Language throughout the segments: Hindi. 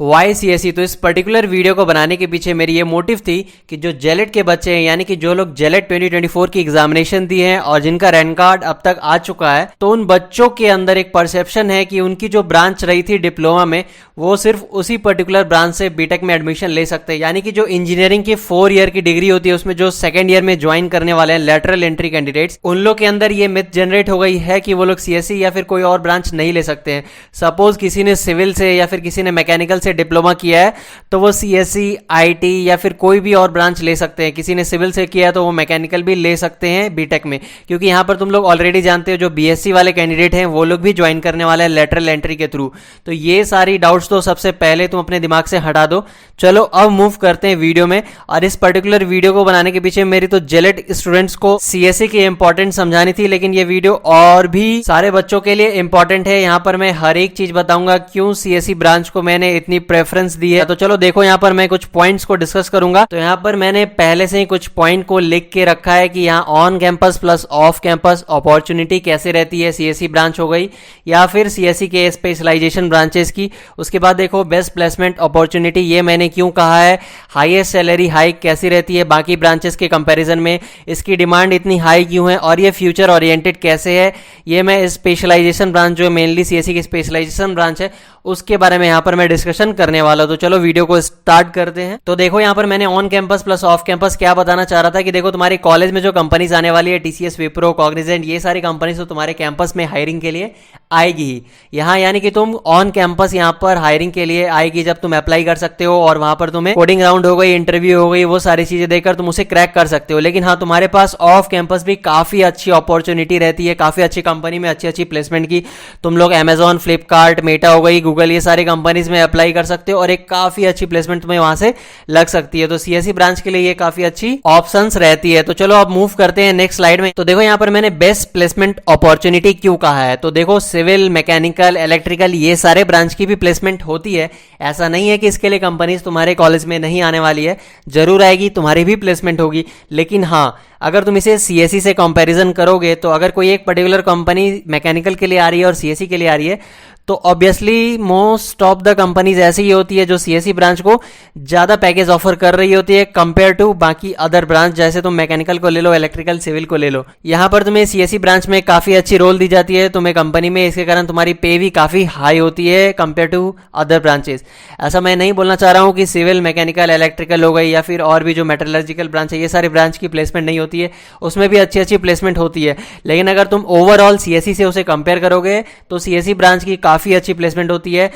Y CSE. तो इस पर्टिकुलर वीडियो को बनाने के पीछे मेरी ये मोटिव थी कि जो जेलेट के बच्चे हैं, यानी कि जो लोग जेलेट 2024 की एग्जामिनेशन दी है और जिनका रैंक कार्ड अब तक आ चुका है, तो उन बच्चों के अंदर एक परसेप्शन है कि उनकी जो ब्रांच रही थी डिप्लोमा में, वो सिर्फ उसी पर्टिकुलर ब्रांच से बीटेक में एडमिशन ले सकते हैं। यानी कि जो इंजीनियरिंग की 4 ईयर की डिग्री होती है, उसमें जो सेकंड ईयर में ज्वाइन करने वाले हैं लेटरल एंट्री कैंडिडेट्स, उन लोग के अंदर ये मिथ जनरेट हो गई है कि वो लोग सीएसई या फिर कोई और ब्रांच नहीं ले सकते हैं। सपोज किसी ने सिविल से या फिर किसी ने मैकेनिकल से डिप्लोमा किया है तो वो सीएसई, आईटी या फिर कोई भी और ब्रांच ले सकते हैं। किसी ने सिविल से किया है तो वो मैकेनिकल भी ले सकते हैं बीटेक में, क्योंकि यहां पर तुम लोग ऑलरेडी जानते हो जो बीएससी वाले कैंडिडेट हैं वो लोग भी ज्वाइन करने वाले हैं लेटरल एंट्री के थ्रू। तो ये सारी डाउट्स तो सबसे पहले तुम अपने दिमाग से हटा दो। चलो अब मूव करते हैं वीडियो में। और इस पर्टिकुलर वीडियो को बनाने के पीछे मेरी तो जेलेट स्टूडेंट्स को सीएसई की इंपॉर्टेंट समझानी थी, लेकिन ये वीडियो और भी सारे बच्चों के लिए इंपॉर्टेंट है। यहां पर मैं हर एक चीज बताऊंगा क्यों सीएसई ब्रांच को मैंने इतनी प्रेफरेंस दी है। तो चलो देखो, यहाँ पर मैं कुछ पॉइंट्स को डिस्कस करूंगा। तो यहाँ पर मैंने पहले से ही कुछ पॉइंट को लिख के रखा है कि यहाँ on campus plus off campus opportunity कैसे रहती है सीएसई ब्रांच हो गई या फिर सीएसई के स्पेशलाइजेशन ब्रांचेस की। उसके बाद देखो बेस्ट प्लेसमेंट अपॉर्चुनिटी, ये मैंने क्यों कहा है। हाईएस्ट सैलरी हाइक कैसी रहती है बाकी ब्रांचेस के कंपैरिजन में, इसकी डिमांड इतनी हाई क्यों है और ये फ्यूचर ओरिएंटेड कैसे है, ये मैं स्पेशलाइजेशन ब्रांच जो मेनली सीएसई की स्पेशलाइजेशन ब्रांच है उसके बारे में यहाँ पर मैं डिस्कशन करने वाला हूं। तो चलो वीडियो को स्टार्ट करते हैं। तो देखो यहाँ पर मैंने on campus plus off campus क्या बताना चाह रहा था कि देखो तुम्हारे कॉलेज में जो कंपनीज आने वाली है, टीसीएस, विप्रो, कॉग्निजेंट, ये सारी कंपनीज तो तुम्हारे कैंपस में हायरिंग के लिए आएगी ही। यहाँ यानी कि तुम ऑन कैंपस यहाँ पर हायरिंग के लिए आएगी जब तुम अप्लाई कर सकते हो और वहां पर तुम्हें कोडिंग राउंड हो गई, इंटरव्यू हो गई, वो सारी चीजें देकर तुम उसे क्रैक कर सकते हो। लेकिन हाँ, तुम्हारे पास ऑफ कैंपस भी काफी अच्छी अपॉर्चुनिटी रहती है, काफी अच्छी कंपनी में अच्छी अच्छी प्लेसमेंट की। तुम लोग अमेजॉन, फ्लिपकार्ट, मेटा हो गई, गूगल, ये सारी कंपनीज में अप्लाई कर सकते हो और एक काफी अच्छी प्लेसमेंट तुम्हें वहां से लग सकती है। तो सीएसई ब्रांच के लिए ये काफी अच्छी ऑप्शंस रहती है। तो चलो अब मूव करते हैं नेक्स्ट स्लाइड में। तो देखो यहाँ पर मैंने बेस्ट प्लेसमेंट अपॉर्चुनिटी क्यों कहा है। तो देखो सिविल, मैकेनिकल, इलेक्ट्रिकल, ये सारे ब्रांच की भी प्लेसमेंट होती है। ऐसा नहीं है कि इसके लिए कंपनीज तुम्हारे कॉलेज में नहीं आने वाली है, जरूर आएगी, तुम्हारी भी प्लेसमेंट होगी। लेकिन हाँ, अगर तुम इसे सीएसई से कंपैरिजन करोगे तो अगर कोई एक पर्टिकुलर कंपनी मैकेनिकल के लिए आ रही है और सीएसई के लिए आ रही है तो obviously most of the companies ऐसी ही होती है जो सीएसई ब्रांच को ज्यादा पैकेज ऑफर कर रही होती है कंपेयर टू बाकी अदर ब्रांच। जैसे तुम मैकेनिकल को ले लो, इलेक्ट्रिकल, सिविल को ले लो, यहां पर तुम्हें सीएसई ब्रांच में काफी अच्छी रोल दी जाती है तुम्हें कंपनी में, इसके कारण तुम्हारी पे भी काफी हाई होती है कंपेयर टू अदर ब्रांचेस। ऐसा मैं नहीं बोलना चाह रहा हूं कि सिविल, मैकेनिकल, इलेक्ट्रिकल हो गई या फिर और भी जो मेटलर्जिकल ब्रांच है, ये सारी ब्रांच की प्लेसमेंट नहीं होती है, उसमें भी अच्छी अच्छी प्लेसमेंट होती है। लेकिन अगर तुम ओवरऑल सीएसई से उसे कंपेयर करोगे तो सीएसई ब्रांच की काफी अच्छी प्लेसमेंट होती है।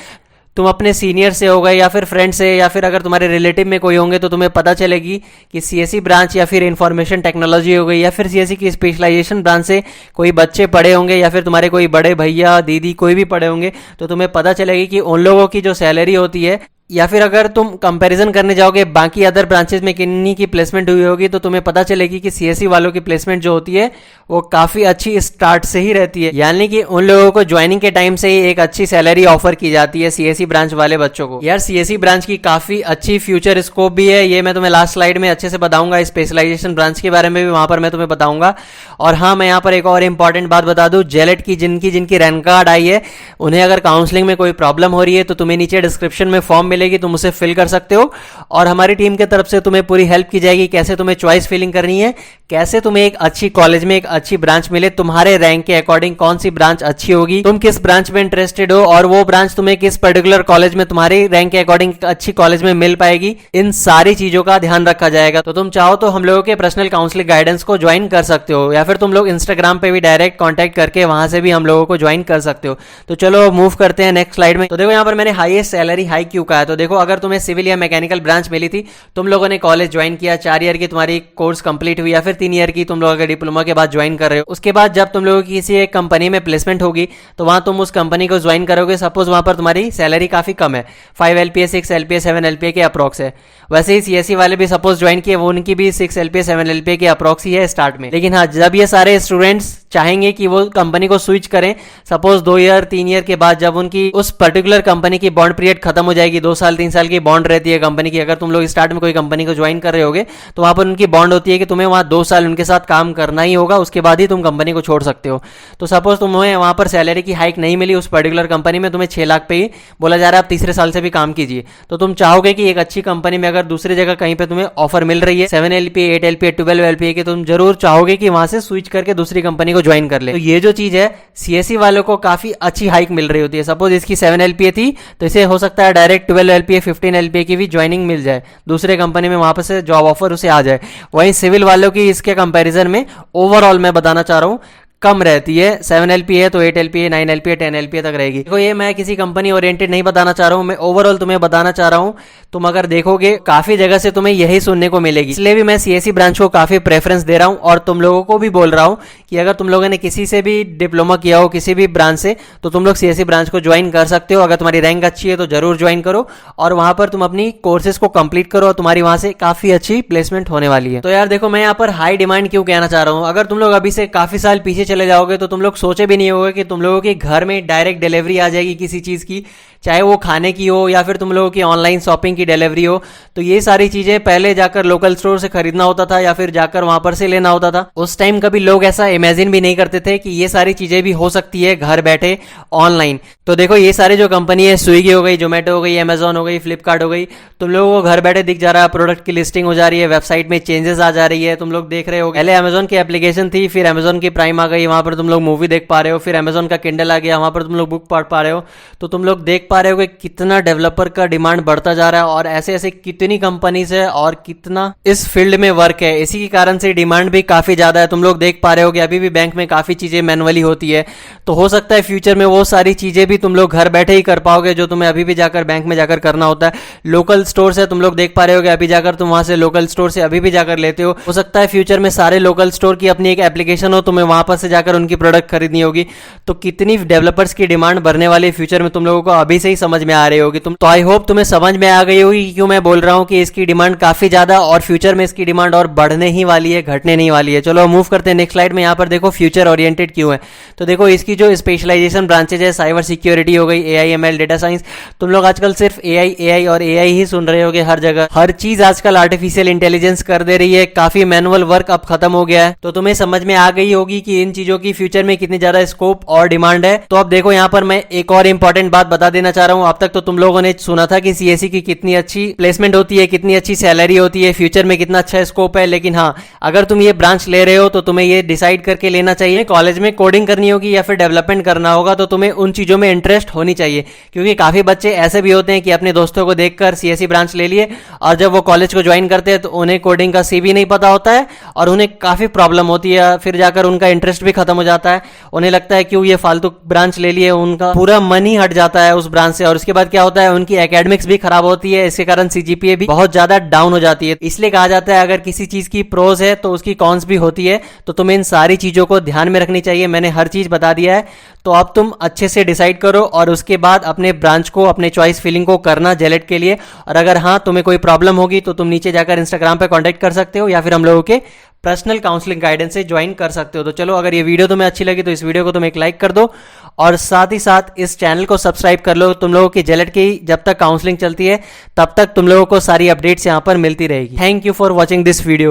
तुम अपने सीनियर से हो गए या फिर फ्रेंड से या फिर अगर तुम्हारे रिलेटिव में कोई होंगे तो तुम्हें पता चलेगी कि सीएसई ब्रांच या फिर इंफॉर्मेशन टेक्नोलॉजी हो गई या फिर सीएसई की स्पेशलाइजेशन ब्रांच से कोई बच्चे पढ़े होंगे या फिर तुम्हारे कोई बड़े भैया, दीदी कोई भी पढ़े होंगे तो तुम्हें पता चलेगी कि उन लोगों की जो सैलरी होती है, या फिर अगर तुम कंपैरिजन करने जाओगे बाकी अदर ब्रांचेस में किन्हीं की प्लेसमेंट हुई होगी तो तुम्हें पता चलेगी कि सीएसई वालों की प्लेसमेंट जो होती है वो काफी अच्छी स्टार्ट से ही रहती है। यानी कि उन लोगों को ज्वाइनिंग के टाइम से ही एक अच्छी सैलरी ऑफर की जाती है सीएसई ब्रांच वाले बच्चों को। यार सीएसई ब्रांच की काफी अच्छी फ्यूचर स्कोप भी है, ये मैं तुम्हें लास्ट स्लाइड में अच्छे से बताऊंगा। स्पेशलाइजेशन ब्रांच के बारे में भी वहां पर मैं तुम्हें बताऊंगा। और हाँ, मैं यहाँ पर एक और इंपॉर्टेंट बात बता दूं, जेलेट की जिनकी रैंक कार्ड आई है उन्हें अगर काउंसलिंग में कोई प्रॉब्लम हो रही है तो तुम्हें नीचे डिस्क्रिप्शन में फॉर्म मिलेगी, तुम उसे फिल कर सकते हो और हमारी टीम की तरफ से तुम्हें पूरी हेल्प की जाएगी कैसे तुम्हें चॉइस फिलिंग करनी है, कैसे तुम्हें एक अच्छी कॉलेज में एक अच्छी ब्रांच मिले, तुम्हारे रैंक के अकॉर्डिंग कौन सी ब्रांच अच्छी होगी, तुम किस ब्रांच में इंटरेस्टेड हो और वो ब्रांच तुम्हें किस पर्टिकुलर कॉलेज में तुम्हारी रैंक के अकॉर्डिंग अच्छी कॉलेज में मिल पाएगी। इन सारी चीजों का ध्यान रखा जाएगा। तो तुम चाहो तो हम लोगों के पर्सनल काउंसलिंग गाइडेंस को ज्वाइन कर सकते हो या फिर तुम लोग इंस्टाग्राम पे भी डायरेक्ट कॉन्टैक्ट करके वहां से भी हम लोगों को ज्वाइन कर सकते हो। तो चलो मूव करते हैं नेक्स्ट स्लाइड में। तो देखो यहाँ पर मैंने हाईएस्ट सैलरी हाइक क्यों कहा है। तो देखो अगर तुम्हें सिविल या मैकेनिकल ब्रांच मिली थी, तुम लोगों ने कॉलेज ज्वाइन किया, 4 ईयर की तुम्हारी कोर्स कंप्लीट हुई या फिर 3 ईयर की तुम लोग अगर डिप्लोमा के बाद ज्वाइन कर रहे हो, उसके बाद जब तुम लोगों की किसी एक कंपनी में प्लेसमेंट होगी तो वहां तुम उस कंपनी को ज्वाइन करोगे। सपोज वहां पर तुम्हारी सैलरी काफी कम है, 5 LPA 6 LPA 7 LPA के अप्रॉक्स है। वैसे ही सीएसई वाले भी सपोज ज्वाइन किए, वो उनकी भी 6 LPA 7 LPA के अप्रॉक्स ही है स्टार्ट में। लेकिन हाँ, जब ये सारे स्टूडेंट्स चाहेंगे कि वो कंपनी को स्विच करें, सपोज 2 ईयर 3 ईयर के बाद जब उनकी उस पर्टिकुलर कंपनी की बॉन्ड पीरियड खत्म हो जाएगी, 2 साल 3 साल की बॉन्ड रहती है कंपनी की। अगर तुम लोग स्टार्ट में कोई कंपनी को ज्वाइन कर रहे होगे तो वहां पर उनकी बॉन्ड होती है कि तुम्हें वहां 2 साल उनके साथ काम करना ही होगा, उसके बाद ही तुम कंपनी को छोड़ सकते हो। तो सपोज तुम्हें वहां पर सैलरी की हाइक नहीं मिली उस पर्टिकुलर कंपनी में, तुम्हें 6 लाख पे ही बोला जा रहा है आप तीसरे साल से भी काम कीजिए, तो तुम चाहोगे कि एक अच्छी कंपनी में अगर दूसरी जगह कहीं पे तुम्हें ऑफर मिल रही है 7 LPA 8 LPA 12 LPA की, तुम जरूर चाहोगे कि वहां से स्विच करके दूसरी कंपनी को ज्वाइन कर ले। तो ये जो चीज है सीएससी वालों को काफी अच्छी हाइक मिल रही होती है। सपोज इसकी 7 LPA थी तो इसे हो सकता है डायरेक्ट 12 LPA 15 LPA की भी ज्वाइनिंग मिल जाए दूसरे कंपनी में, वहां पर से जॉब ऑफर उसे आ जाए। वहीं सिविल वालों की इसके कंपैरिजन में ओवरऑल मैं बताना चाह रहा हूं कम रहती है। 7 LPA है तो 8 LPA 9 LPA 10 LPA तक रहेगी। देखो ये मैं किसी कंपनी ओरिएंटेड नहीं बताना चाह रहा हूँ, मैं ओवरऑल तुम्हें बताना चाह रहा हूँ। तुम अगर देखोगे काफी जगह से तुम्हें यही सुनने को मिलेगी, इसलिए भी मैं सीएससी ब्रांच को काफी प्रेफरेंस दे रहा हूँ और तुम लोगों को भी बोल रहा हूँ कि अगर तुम लोगों ने किसी से भी डिप्लोमा किया हो किसी भी ब्रांच से तो तुम लोग सीएससी ब्रांच को ज्वाइन कर सकते हो। अगर तुम्हारी रैंक अच्छी है तो जरूर ज्वाइन करो और वहां पर तुम अपनी कोर्सेज को कंप्लीट करो और तुम्हारी वहां से काफी अच्छी प्लेसमेंट होने वाली है। तो यार देखो मैं यहाँ पर हाई डिमांड क्यों कहना चाह रहा हूँ, अगर तुम लोग अभी से काफी साल पीछे चले जाओगे तो तुम लोग सोचे भी नहीं होगे कि तुम लोगों के घर में डायरेक्ट डिलीवरी आ जाएगी किसी चीज की, चाहे वो खाने की हो या फिर तुम लोगों की ऑनलाइन शॉपिंग की डिलीवरी हो। तो ये सारी चीजें पहले जाकर लोकल स्टोर से खरीदना होता था या फिर जाकर वहां पर से लेना होता था। उस टाइम कभी लोग ऐसा इमेजिन भी नहीं करते थे कि ये सारी चीजें भी हो सकती है घर बैठे ऑनलाइन। तो देखो ये सारी जो कंपनी है स्विगी हो गई, जोमेटो हो गई, अमेजॉन हो गई, फ्लिपकार्ट हो गई, तुम लोगों को घर बैठे दिख जा रहा है, प्रोडक्ट की लिस्टिंग हो जा रही है, वेबसाइट में चेंजेस आ जा रही है, तुम लोग देख रहे हो। पहले अमेजॉन की एप्लीकेशन थी, फिर अमेजॉन की प्राइम आ गई, वहां पर तुम लोग मूवी देख पा रहे हो, फिर अमेजॉन का किंडल आ गया, वहां पर तुम लोग बुक पढ़ पा रहे हो। तो तुम लोग देख पा रहे हो कि कितना डेवलपर का डिमांड बढ़ता जा रहा है और ऐसे ऐसे कितनी कंपनीज है और कितना इस फील्ड में वर्क है, इसी के कारण से डिमांड भी काफी ज्यादा है। तुम लोग देख पा रहे हो कि अभी भी बैंक में काफी चीजें मैनुअली होती है, तो हो सकता है फ्यूचर में वो सारी चीजें भी तुम लोग घर बैठे ही कर पाओगे जो तुम्हें अभी भी जाकर बैंक में जाकर करना होता है। लोकल स्टोर से तुम लोग देख पा रहे हो कि अभी जाकर तुम वहां से लोकल स्टोर से अभी भी जाकर लेते हो सकता है फ्यूचर में सारे लोकल स्टोर की अपनी एक एप्लीकेशन हो, तुम्हें वहां पर से जाकर उनकी प्रोडक्ट खरीदनी होगी। तो कितनी डेवलपर्स की डिमांड बढ़ने वाली फ्यूचर में तुम लोगों को अभी से ही समझ में आ रही होगी। तुम तो आई होप तुम्हें समझ में आ गई होगी क्यों मैं बोल रहा हूं कि इसकी डिमांड काफी ज्यादा और फ्यूचर में इसकी डिमांड और बढ़ने ही वाली है, घटने नहीं वाली है। चलो मूव करते हैं नेक्स्ट स्लाइड में। यहाँ पर देखो फ्यूचर ओरिएंटेड क्यों है, तो देखो इसकी जो स्पेशलाइजेशन ब्रांचेज है, साइबर सिक्योरिटी हो गई, AI ML डेटा साइंस। तुम लोग आजकल सिर्फ AI और AI ही सुन रहे होगे हर जगह, हर चीज आजकल आर्टिफिशियल इंटेलिजेंस कर दे रही है, काफी मैनुअल वर्क अब खत्म हो गया है। तो तुम्हें समझ में आ गई होगी कि इन चीजों की फ्यूचर में कितनी ज्यादा स्कोप और डिमांड है। तो अब देखो यहाँ पर मैं एक और इंपॉर्टेंट बात बता देना चाह रहा हूँ। अब तक तो तुम लोगों ने सुना था कि सीएससी की कितनी अच्छी प्लेसमेंट होती है, कितनी अच्छी सैलरी होती है, फ्यूचर में कितना अच्छा स्कोप है। लेकिन हाँ, अगर तुम ये ब्रांच ले रहे हो तो तुम्हें ये डिसाइड करके लेना चाहिए कॉलेज में कोडिंग करनी होगी या फिर डेवलपमेंट करना होगा, तो तुम्हें उन चीजों में इंटरेस्ट होनी चाहिए। क्योंकि काफी बच्चे ऐसे भी होते हैं कि अपने दोस्तों को देखकर सीएससी ब्रांच ले लिए और जब वो कॉलेज को ज्वाइन करते हैं तो उन्हें कोडिंग का सी भी नहीं पता होता है और उन्हें काफी प्रॉब्लम होती है, फिर जाकर उनका इंटरेस्ट भी खत्म हो जाता है। उन्हें लगता है क्यों ये फालतू ब्रांच ले लिए, उनका पूरा मन ही हट जाता है उस ब्रांच से और उसके बाद क्या होता है उनकी एकेडमिक्स भी खराब होती है, इसके कारण सीजीपीए भी बहुत ज्यादा डाउन हो जाती है। इसलिए कहा जाता है अगर किसी चीज की प्रोज है तो उसकी कॉन्स भी होती है, तो तुम्हें इन सारी चीजों को ध्यान में रखनी चाहिए। मैंने हर चीज बता दिया है, तो अब तुम अच्छे से डिसाइड करो और उसके बाद अपने ब्रांच को, अपने चॉइस फिलिंग को करना जेलेट के लिए। और अगर हाँ तुम्हें कोई प्रॉब्लम होगी तो तुम नीचे जाकर इंस्टाग्राम पे कांटेक्ट कर सकते हो या फिर हम लोगों के पर्सनल काउंसलिंग गाइडेंस से ज्वाइन कर सकते हो। तो चलो अगर ये वीडियो तुम्हें अच्छी लगी तो इस वीडियो को तुम एक लाइक कर दो और साथ ही साथ इस चैनल को सब्सक्राइब कर लो। तुम लोगों की जेलेट की जब तक काउंसलिंग चलती है तब तक तुम लोगों को सारी अपडेट्स यहाँ पर मिलती रहेगी। Thank you for watching this video.